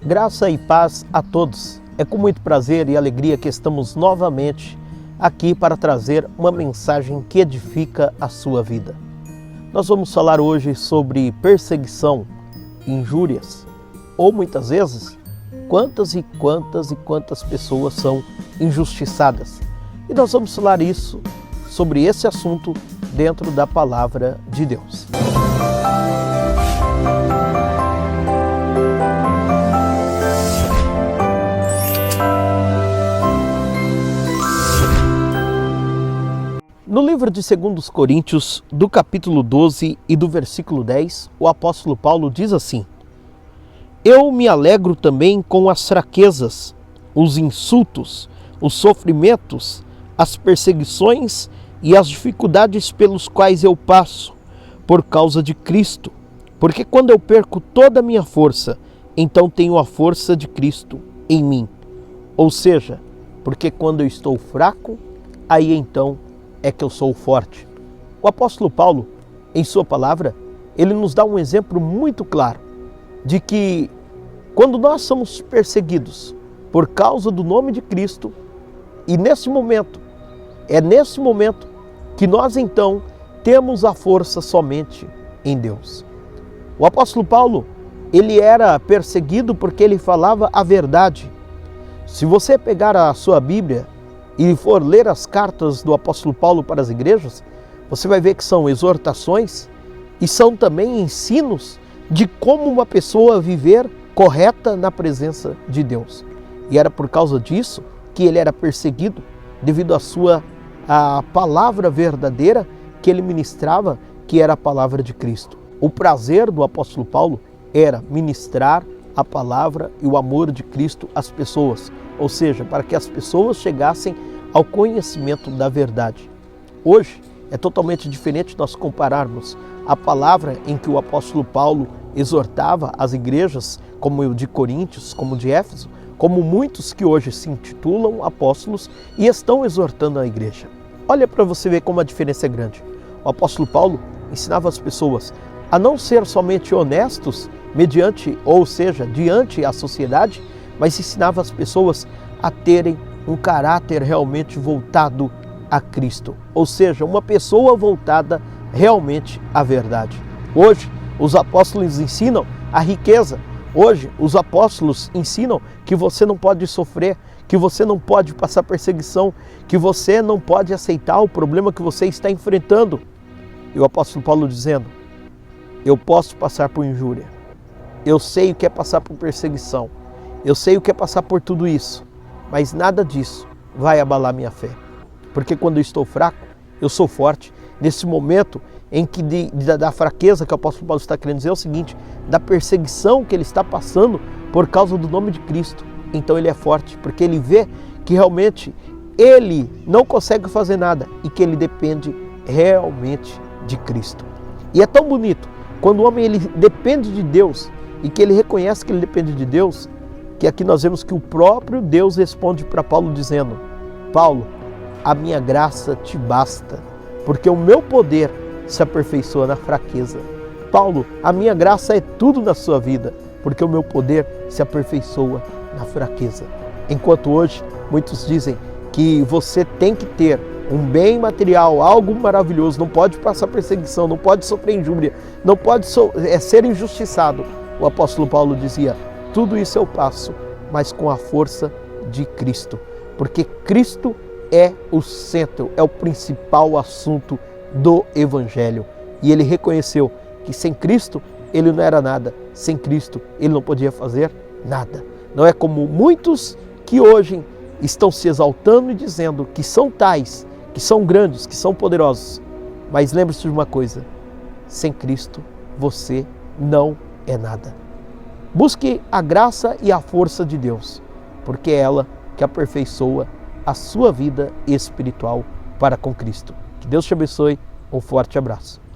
Graça e paz a todos. É com muito prazer e alegria que estamos novamente aqui para trazer uma mensagem que edifica a sua vida. Nós vamos falar hoje sobre perseguição, injúrias, ou muitas vezes, quantas pessoas são injustiçadas. E nós vamos falar sobre esse assunto dentro da palavra de Deus. No livro de 2 Coríntios, do capítulo 12 e do versículo 10, o apóstolo Paulo diz assim: Eu me alegro também com as fraquezas, os insultos, os sofrimentos, as perseguições e as dificuldades pelos quais eu passo, por causa de Cristo. Porque quando eu perco toda a minha força, então tenho a força de Cristo em mim. Ou seja, porque quando eu estou fraco, aí então é que eu sou forte. O apóstolo Paulo, em sua palavra, ele nos dá um exemplo muito claro de que quando nós somos perseguidos por causa do nome de Cristo, e nesse momento, é nesse momento que nós então temos a força somente em Deus. O apóstolo Paulo, ele era perseguido porque ele falava a verdade. Se você pegar a sua Bíblia e for ler as cartas do apóstolo Paulo para as igrejas, você vai ver que são exortações e são também ensinos de como uma pessoa viver correta na presença de Deus. E era por causa disso que ele era perseguido, devido à palavra verdadeira que ele ministrava, que era a palavra de Cristo. O prazer do apóstolo Paulo era ministrar a palavra e o amor de Cristo às pessoas, ou seja, para que as pessoas chegassem ao conhecimento da verdade. Hoje é totalmente diferente nós compararmos a palavra em que o apóstolo Paulo exortava as igrejas, como o de Coríntios, como o de Éfeso, como muitos que hoje se intitulam apóstolos e estão exortando a igreja. Olha para você ver como a diferença é grande. O apóstolo Paulo ensinava as pessoas a não ser somente honestos diante a sociedade, mas ensinava as pessoas a terem um caráter realmente voltado a Cristo, ou seja, uma pessoa voltada realmente à verdade. Hoje, os apóstolos ensinam a riqueza. Hoje, os apóstolos ensinam que você não pode sofrer, que você não pode passar perseguição, que você não pode aceitar o problema que você está enfrentando. E o apóstolo Paulo dizendo: eu posso passar por injúria, eu sei o que é passar por perseguição, eu sei o que é passar por tudo isso, mas nada disso vai abalar minha fé. Porque quando eu estou fraco, eu sou forte. Nesse momento em que da fraqueza que o apóstolo Paulo está querendo dizer é o seguinte: da perseguição que ele está passando por causa do nome de Cristo. Então ele é forte, porque ele vê que realmente ele não consegue fazer nada e que ele depende realmente de Cristo. E é tão bonito quando o homem ele depende de Deus e que ele reconhece que ele depende de Deus, que aqui nós vemos que o próprio Deus responde para Paulo dizendo: Paulo, a minha graça te basta, porque o meu poder se aperfeiçoa na fraqueza. Paulo, a minha graça é tudo na sua vida, porque o meu poder se aperfeiçoa na fraqueza. Enquanto hoje muitos dizem que você tem que ter um bem material, algo maravilhoso, não pode passar perseguição, não pode sofrer injúria, não pode ser injustiçado. O apóstolo Paulo dizia: tudo isso eu passo, mas com a força de Cristo, porque Cristo é o centro, é o principal assunto do Evangelho. E ele reconheceu que sem Cristo ele não era nada, sem Cristo ele não podia fazer nada. Não é como muitos que hoje estão se exaltando e dizendo que são tais, que são grandes, que são poderosos. Mas lembre-se de uma coisa: sem Cristo você não é nada. Busque a graça e a força de Deus, porque é ela que aperfeiçoa a sua vida espiritual para com Cristo. Que Deus te abençoe. Um forte abraço.